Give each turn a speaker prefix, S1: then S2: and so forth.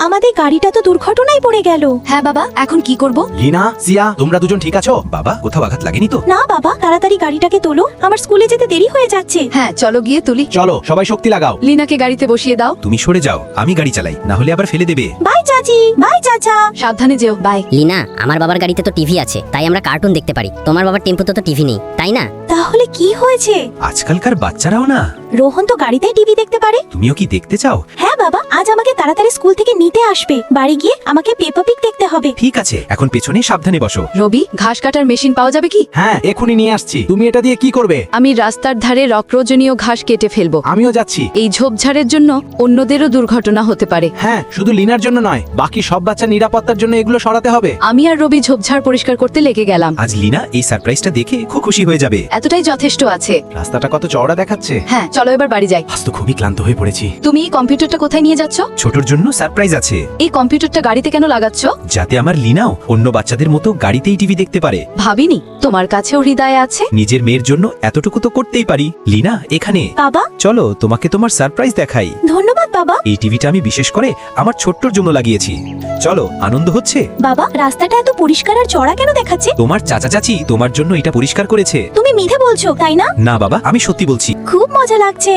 S1: আমাদের গাড়িটা তো দুর্ঘটনায় পড়ে গেল।
S2: হ্যাঁ বাবা, এখন কি করব?
S3: লিনা, সিয়া, তোমরা দুজন ঠিক আছো? বাবা, কোথাও আঘাত লাগেনি তো?
S1: না বাবা, তাড়াতাড়ি গাড়িটাকে তোলো, আমার স্কুলে যেতে দেরি হয়ে যাচ্ছে।
S2: হ্যাঁ চলো গিয়ে তুলি।
S3: চলো সবাই শক্তি লাগাও।
S2: লিনাকে গাড়িতে বসিয়ে দাও।
S3: তুমি সরে যাও, আমি গাড়ি চালাই, না হলে আবার ফেলে দেবে।
S1: বাই চাচি, বাই চাচা।
S2: সাবধানে যেও। বাই।
S4: লিনা, আমার বাবার গাড়িতে তো টিভি আছে, তাই আমরা কার্টুন দেখতে পারি। তোমার বাবার টেম্পুতে তো টিভি নেই, তাই না?
S1: তাহলে কি হয়েছে?
S3: আজকালকার বাচ্চারাও না।
S1: রোহন তো গাড়িতেই টিভি দেখতে পারে।
S3: তুমিও কি দেখতে চাও?
S1: হ্যাঁ বাবা, আজ আমাকে তাড়াতাড়ি স্কুল থেকে নিতে আসবে। বাড়ি গিয়ে আমাকে পেপা পিগ দেখতে হবে।
S3: ঠিক আছে, এখন পেছনে সাবধানে বসো।
S2: রবি, ঘাস কাটার মেশিন পাওয়া যাবে কি?
S3: হ্যাঁ, এখনই নিয়ে আসছি। তুমি এটা দিয়ে কি করবে?
S2: আমি রাস্তার ধারে রক্রজনীয় ঘাস কেটে ফেলবো।
S3: আমিও যাচ্ছি।
S2: এই ঝোপঝাড়ের জন্য অন্যদেরও দুর্ঘটনা হতে পারে।
S3: হ্যাঁ, শুধু লিনার জন্য নয়, বাকি সব বাচ্চার নিরাপত্তার জন্য এগুলো সরাতে হবে।
S2: আমি আর রবি ঝোপঝাড় পরিষ্কার করতে লেগে গেলাম।
S3: আজ লিনা এই সারপ্রাইজটা দেখে খুব খুশি হয়ে যাবে।
S2: এতটাই যথেষ্ট আছে।
S3: রাস্তাটা কত চওড়া দেখাচ্ছে।
S2: হ্যাঁ চলো এবার বাড়ি যাই।
S3: আজ তো খুবই ক্লান্ত হয়ে পড়েছি।
S2: তুমি এই কম্পিউটারটা কোথায় নিয়ে যাচ্ছ?
S3: ছোটর জন্য সারপ্রাইজ আছে।
S2: এই কম্পিউটারটা গাড়িতে কেন লাগাচ্ছ?
S3: যাতে আমার লিনাও অন্য বাচ্চাদের মতো গাড়িতেই টিভি দেখতে পারে।
S2: ভাবিনি তোমার কাছেও হৃদয় আছে।
S3: নিজের মেয়ের জন্য এতটুকু তো করতেই পারি। লিনা, এখানে
S1: বাবা,
S3: চলো তোমাকে তোমার সারপ্রাইজ দেখাই।
S1: ধন্যবাদ বাবা।
S3: এই টিভিটা আমি বিশেষ করে আমার ছোট্টর জন্য লাগিয়েছি। চলো, আনন্দ হচ্ছে?
S1: বাবা, রাস্তাটা এত পরিষ্কার আর চড়া কেন দেখাচ্ছে?
S3: তোমার চাচা চাচি তোমার জন্য এটা পরিষ্কার করেছে।
S1: তুমি মিথ্যে বলছো, তাই না?
S3: না বাবা, আমি সত্যি বলছি।
S1: খুব মজা লাগছে।